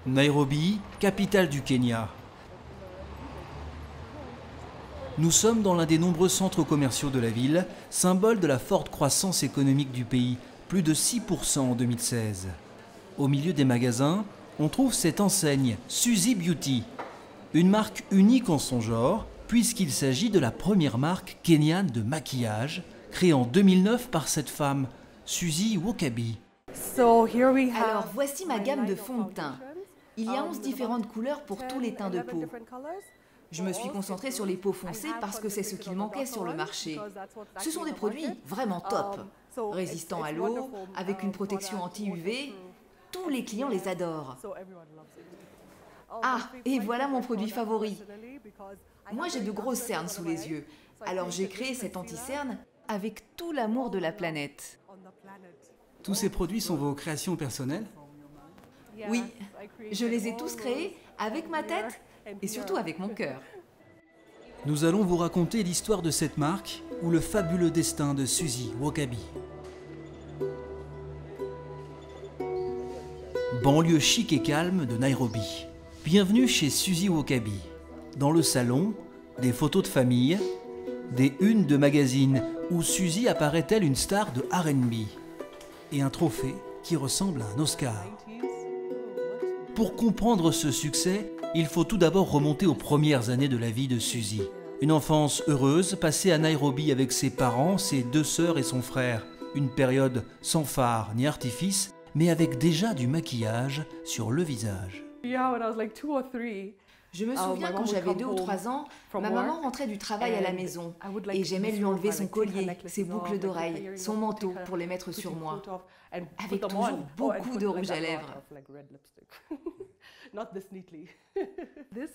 Nairobi, capitale du Kenya. Nous sommes dans l'un des nombreux centres commerciaux de la ville, symbole de la forte croissance économique du pays, plus de 6% en 2016. Au milieu des magasins, on trouve cette enseigne Suzy Beauty, une marque unique en son genre, puisqu'il s'agit de la première marque kenyane de maquillage, créée en 2009 par cette femme, Suzy Wakabi. Alors voici ma gamme de fonds de teint. Il y a 11 différentes couleurs pour tous les teints de peau. Je me suis concentrée sur les peaux foncées parce que c'est ce qu'il manquait sur le marché. Ce sont des produits vraiment top, résistants à l'eau, avec une protection anti-UV. Tous les clients les adorent. Ah, et voilà mon produit favori. Moi j'ai de grosses cernes sous les yeux, alors j'ai créé cet anti-cerne avec tout l'amour de la planète. Tous ces produits sont vos créations personnelles ? Oui, je les ai tous créés avec ma tête et surtout avec mon cœur. Nous allons vous raconter l'histoire de cette marque ou le fabuleux destin de Suzy Wakabi. Banlieue chic et calme de Nairobi. Bienvenue chez Suzy Wakabi. Dans le salon, des photos de famille, des unes de magazines où Suzy apparaît telle une star de R&B et un trophée qui ressemble à un Oscar. Pour comprendre ce succès, il faut tout d'abord remonter aux premières années de la vie de Suzy. Une enfance heureuse passée à Nairobi avec ses parents, ses deux sœurs et son frère. Une période sans phare ni artifice, mais avec déjà du maquillage sur le visage. Je me souviens quand j'avais 2 ou 3 ans, ma maman rentrait du travail à la maison et j'aimais lui enlever son collier, ses boucles d'oreilles, son manteau pour les mettre sur moi, avec toujours beaucoup de rouge à lèvres.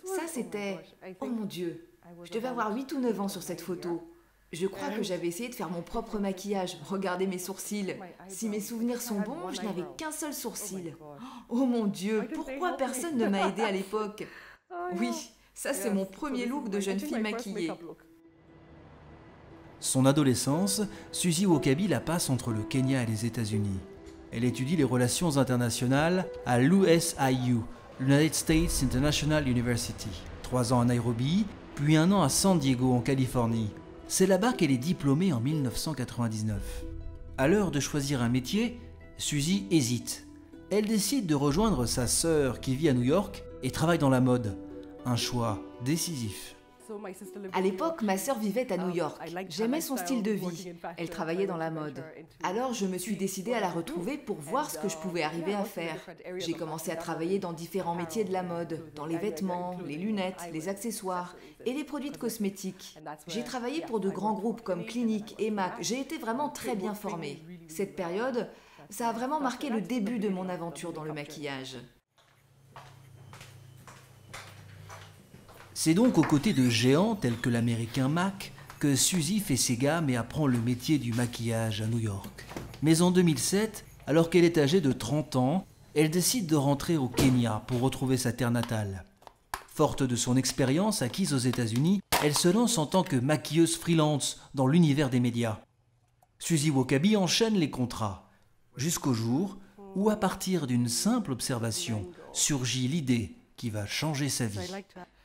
Ça c'était... Oh mon Dieu, je devais avoir 8 ou 9 ans sur cette photo. Je crois que j'avais essayé de faire mon propre maquillage. Regardez mes sourcils. Si mes souvenirs sont bons, je n'avais qu'un seul sourcil. Oh mon Dieu, pourquoi personne ne m'a aidée à l'époque ? Oui, ça c'est mon premier look de jeune fille maquillée. Son adolescence, Suzy Wakabi la passe entre le Kenya et les États-Unis. Elle étudie les relations internationales à l'USIU, l'United States International University. 3 ans à Nairobi, puis 1 an à San Diego en Californie. C'est là-bas qu'elle est diplômée en 1999. À l'heure de choisir un métier, Suzy hésite. Elle décide de rejoindre sa sœur qui vit à New York et travaille dans la mode. Un choix décisif. À l'époque, ma sœur vivait à New York. J'aimais son style de vie. Elle travaillait dans la mode. Alors je me suis décidée à la retrouver pour voir ce que je pouvais arriver à faire. J'ai commencé à travailler dans différents métiers de la mode, dans les vêtements, les lunettes, les accessoires et les produits de cosmétiques. J'ai travaillé pour de grands groupes comme Clinique et MAC. J'ai été vraiment très bien formée. Cette période, ça a vraiment marqué le début de mon aventure dans le maquillage. C'est donc aux côtés de géants tels que l'américain MAC que Suzy fait ses gammes et apprend le métier du maquillage à New York. Mais en 2007, alors qu'elle est âgée de 30 ans, elle décide de rentrer au Kenya pour retrouver sa terre natale. Forte de son expérience acquise aux États-Unis, elle se lance en tant que maquilleuse freelance dans l'univers des médias. Suzy Wakabi enchaîne les contrats, jusqu'au jour où, à partir d'une simple observation, surgit l'idée qui va changer sa vie.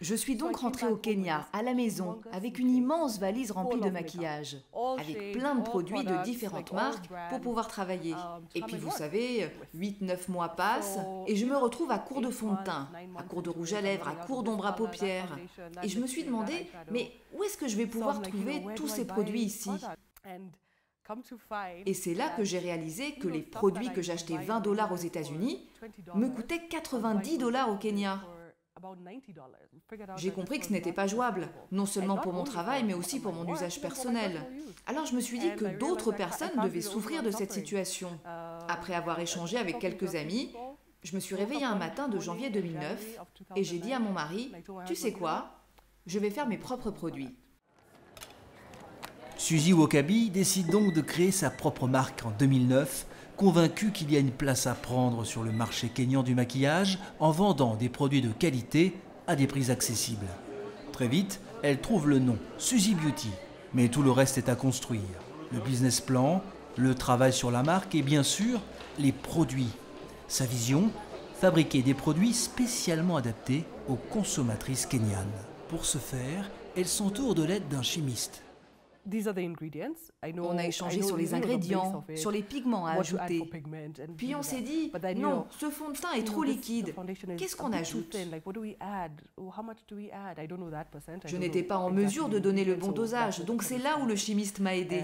Je suis donc rentrée au Kenya, à la maison, avec une immense valise remplie de maquillage, avec plein de produits de différentes marques pour pouvoir travailler. Et puis vous savez, 8-9 mois passent et je me retrouve à court de fond de teint, à court de rouge à lèvres, à court d'ombre à paupières. Et je me suis demandé, mais où est-ce que je vais pouvoir trouver tous ces produits ici ? Et c'est là que j'ai réalisé que les produits que j'achetais 20 $ aux États-Unis me coûtaient 90 $ au Kenya. J'ai compris que ce n'était pas jouable, non seulement pour mon travail, mais aussi pour mon usage personnel. Alors je me suis dit que d'autres personnes devaient souffrir de cette situation. Après avoir échangé avec quelques amis, je me suis réveillée un matin de janvier 2009 et j'ai dit à mon mari, « Tu sais quoi ? Je vais faire mes propres produits. » Suzy Wakabi décide donc de créer sa propre marque en 2009, convaincue qu'il y a une place à prendre sur le marché kényan du maquillage en vendant des produits de qualité à des prix accessibles. Très vite, elle trouve le nom Suzy Beauty, mais tout le reste est à construire. Le business plan, le travail sur la marque et bien sûr les produits. Sa vision, fabriquer des produits spécialement adaptés aux consommatrices kenyanes. Pour ce faire, elle s'entoure de l'aide d'un chimiste. On a échangé sur les ingrédients, sur les pigments à ajouter. Puis on s'est dit, non, ce fond de teint est trop liquide. Qu'est-ce qu'on ajoute? Je n'étais pas en mesure de donner le bon dosage, donc c'est là où le chimiste m'a aidé.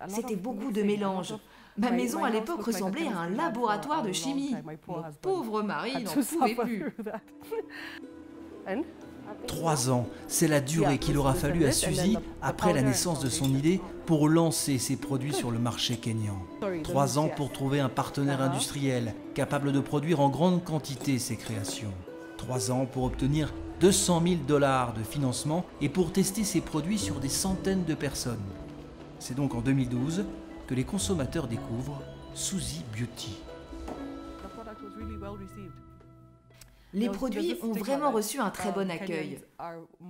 C'était beaucoup de mélange. Ma maison à l'époque ressemblait à un laboratoire de chimie. Mon pauvre mari n'en pouvait plus. 3 ans, c'est la durée qu'il aura fallu à Suzy, après la naissance de son idée, pour lancer ses produits sur le marché kényan. 3 ans pour trouver un partenaire industriel capable de produire en grande quantité ses créations. 3 ans pour obtenir 200 000 $ de financement et pour tester ses produits sur des centaines de personnes. C'est donc en 2012 que les consommateurs découvrent Suzy Beauty. Les produits ont vraiment reçu un très bon accueil.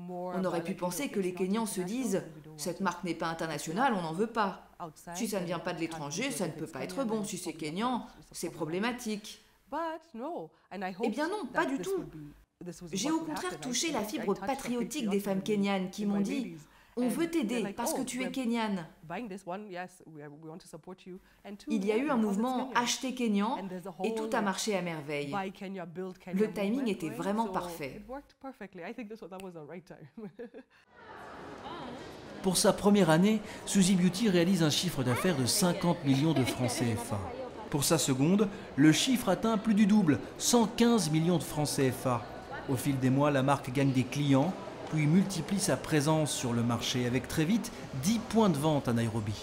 On aurait pu penser que les Kenyans se disent « Cette marque n'est pas internationale, on n'en veut pas. Si ça ne vient pas de l'étranger, ça ne peut pas être bon. Si c'est Kenyan, c'est problématique. » Eh bien non, pas du tout. J'ai au contraire touché la fibre patriotique des femmes kenyanes qui m'ont dit « On veut t'aider parce que tu es kenyane. » Il y a eu un mouvement « Acheter Kenyan » et tout a marché à merveille. Le timing était vraiment parfait. Pour sa première année, Suzy Beauty réalise un chiffre d'affaires de 50 millions de francs CFA. Pour sa seconde, le chiffre atteint plus du double, 115 millions de francs CFA. Au fil des mois, la marque gagne des clients, puis multiplie sa présence sur le marché avec très vite 10 points de vente à Nairobi.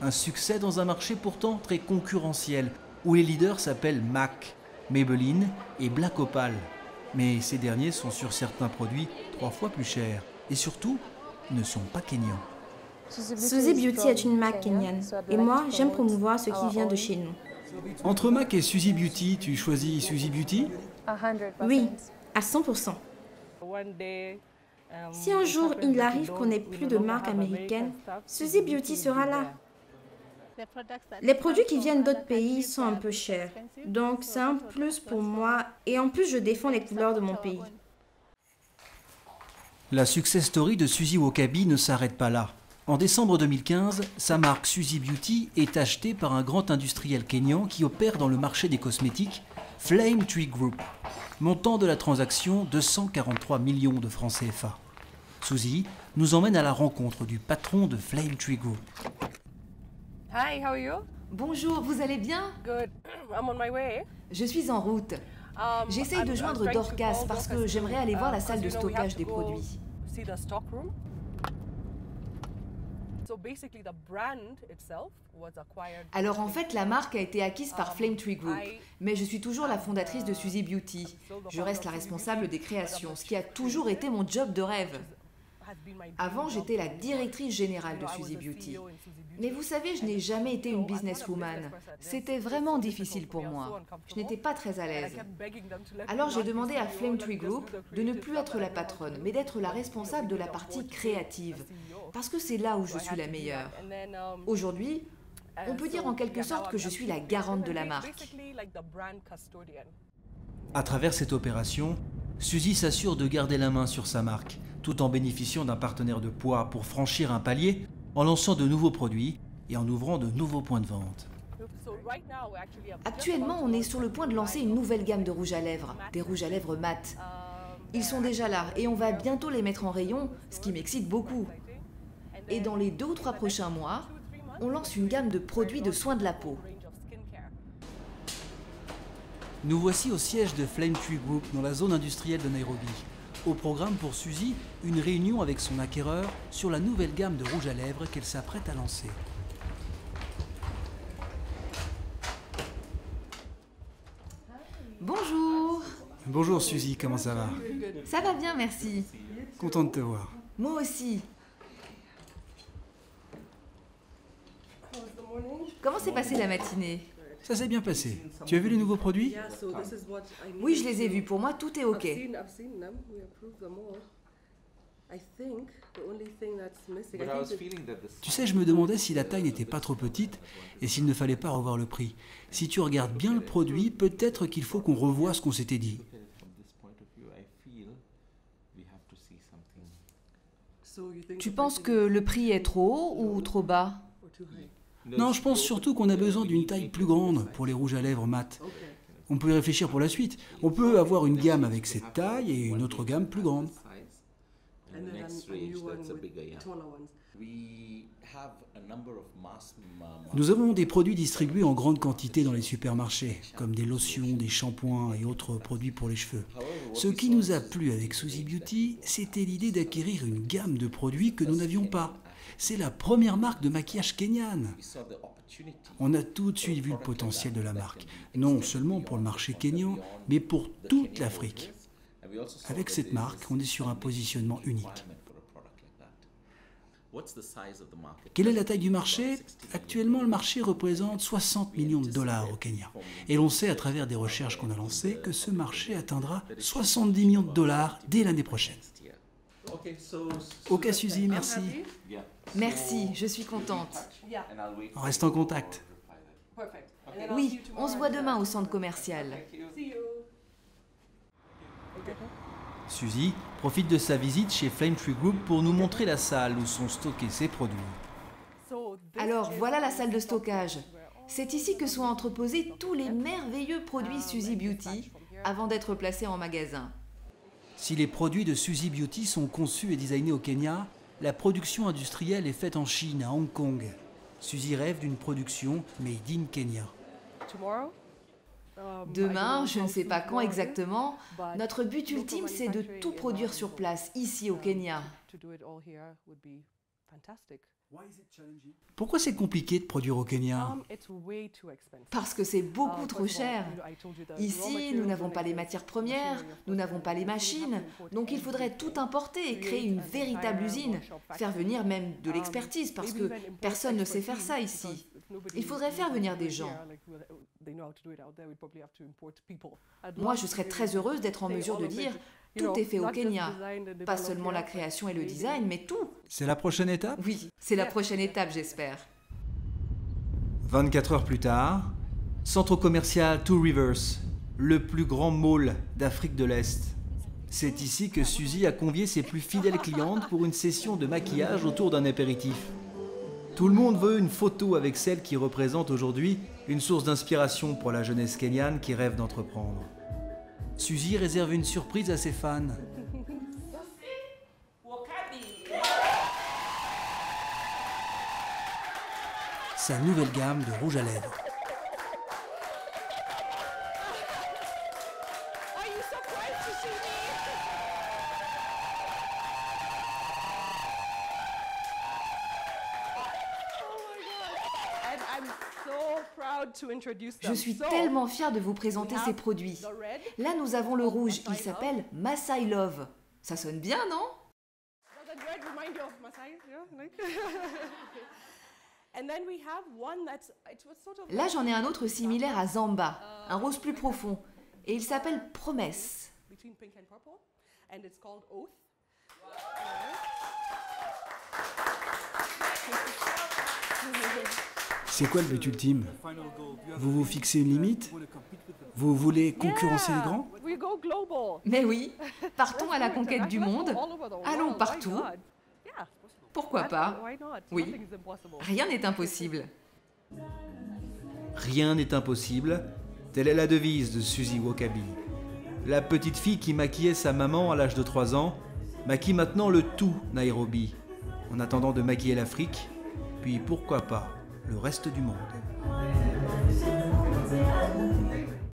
Un succès dans un marché pourtant très concurrentiel, où les leaders s'appellent MAC, Maybelline et Black Opal. Mais ces derniers sont sur certains produits 3 fois plus chers et surtout ne sont pas kenyans. Suzy Beauty est une marque kenyane et moi j'aime promouvoir ce qui vient de chez nous. Entre MAC et Suzy Beauty, tu choisis Suzy Beauty? Oui, à 100%. Si un jour il arrive qu'on n'ait plus de marque américaine, Suzy Beauty sera là. Les produits qui viennent d'autres pays sont un peu chers, donc c'est un plus pour moi et en plus je défends les couleurs de mon pays. La success story de Suzy Wakabi ne s'arrête pas là. En décembre 2015, sa marque Suzy Beauty est achetée par un grand industriel kényan qui opère dans le marché des cosmétiques, Flame Tree Group. Montant de la transaction 243 millions de francs CFA. Suzy nous emmène à la rencontre du patron de Flame Tree Group. Hi, how are you? Bonjour, vous allez bien? Good. I'm on my way. Je suis en route. J'essaye de joindre Dorcas parce que j'aimerais aller voir la salle de stockage des produits. Alors en fait, la marque a été acquise par Flame Tree Group, mais je suis toujours la fondatrice de Suzy Beauty. Je reste la responsable des créations, ce qui a toujours été mon job de rêve. Avant, j'étais la directrice générale de Suzy Beauty. Mais vous savez, je n'ai jamais été une businesswoman. C'était vraiment difficile pour moi. Je n'étais pas très à l'aise. Alors j'ai demandé à Flame Tree Group de ne plus être la patronne, mais d'être la responsable de la partie créative. Parce que c'est là où je suis la meilleure. Aujourd'hui, on peut dire en quelque sorte que je suis la garante de la marque. À travers cette opération, Suzy s'assure de garder la main sur sa marque, tout en bénéficiant d'un partenaire de poids pour franchir un palier, en lançant de nouveaux produits et en ouvrant de nouveaux points de vente. Actuellement, on est sur le point de lancer une nouvelle gamme de rouges à lèvres, des rouges à lèvres mat. Ils sont déjà là et on va bientôt les mettre en rayon, ce qui m'excite beaucoup. Et dans les 2 ou 3 prochains mois, on lance une gamme de produits de soins de la peau. Nous voici au siège de Flame Tree Group dans la zone industrielle de Nairobi. Au programme pour Suzy, une réunion avec son acquéreur sur la nouvelle gamme de rouge à lèvres qu'elle s'apprête à lancer. Bonjour. Bonjour Suzy, comment ça va? Ça va bien, merci. Content de te voir. Moi aussi. Comment s'est passée la matinée? Ça s'est bien passé. Tu as vu les nouveaux produits? Oui, je les ai vus. Pour moi, tout est OK. Tu sais, je me demandais si la taille n'était pas trop petite et s'il ne fallait pas revoir le prix. Si tu regardes bien le produit, peut-être qu'il faut qu'on revoie ce qu'on s'était dit. Tu penses que le prix est trop haut ou trop bas? Non, je pense surtout qu'on a besoin d'une taille plus grande pour les rouges à lèvres mat. On peut y réfléchir pour la suite. On peut avoir une gamme avec cette taille et une autre gamme plus grande. Nous avons des produits distribués en grande quantité dans les supermarchés, comme des lotions, des shampoings et autres produits pour les cheveux. Ce qui nous a plu avec Suzy Beauty, c'était l'idée d'acquérir une gamme de produits que nous n'avions pas. C'est la première marque de maquillage kenyane. On a tout de suite vu le potentiel de la marque, non seulement pour le marché kényan, mais pour toute l'Afrique. Avec cette marque, on est sur un positionnement unique. Quelle est la taille du marché? Actuellement, le marché représente 60 millions de dollars au Kenya. Et l'on sait à travers des recherches qu'on a lancées que ce marché atteindra 70 millions de dollars dès l'année prochaine. Ok Suzy, merci. Merci, je suis contente. On reste en contact. Oui, on se voit demain au centre commercial. Suzy profite de sa visite chez Flame Tree Group pour nous montrer la salle où sont stockés ses produits. Alors, voilà la salle de stockage. C'est ici que sont entreposés tous les merveilleux produits Suzy Beauty avant d'être placés en magasin. Si les produits de Suzy Beauty sont conçus et designés au Kenya, la production industrielle est faite en Chine, à Hong Kong. Suzy rêve d'une production made in Kenya. Demain, je ne sais pas quand exactement, notre but ultime, c'est de tout produire sur place, ici au Kenya. Pourquoi c'est compliqué de produire au Kenya? Parce que c'est beaucoup trop cher. Ici, nous n'avons pas les matières premières, nous n'avons pas les machines, donc il faudrait tout importer et créer une véritable usine, faire venir même de l'expertise, parce que personne ne sait faire ça ici. Il faudrait faire venir des gens. Moi, je serais très heureuse d'être en mesure de dire tout est fait au Kenya. Pas seulement la création et le design, mais tout. C'est la prochaine étape? Oui, c'est la prochaine étape, j'espère. 24 heures plus tard, centre commercial Two Rivers, le plus grand mall d'Afrique de l'Est. C'est ici que Suzy a convié ses plus fidèles clientes pour une session de maquillage autour d'un apéritif. Tout le monde veut une photo avec celle qui représente aujourd'hui une source d'inspiration pour la jeunesse kenyane qui rêve d'entreprendre. Suzy réserve une surprise à ses fans. Sa nouvelle gamme de rouge à lèvres. Je suis tellement fière de vous présenter ces produits. Là, nous avons le rouge, il s'appelle Masai Love. Ça sonne bien, non? Là, j'en ai un autre similaire à Zamba, un rose plus profond, et il s'appelle Promesse. C'est quoi le but ultime? Vous vous fixez une limite? Vous voulez concurrencer les grands? Mais oui, partons à la conquête du monde. Allons partout. Pourquoi pas? Oui, rien n'est impossible. Rien n'est impossible, telle est la devise de Suzy Wakabi. La petite fille qui maquillait sa maman à l'âge de 3 ans maquille maintenant le tout Nairobi, en attendant de maquiller l'Afrique, puis pourquoi pas le reste du monde.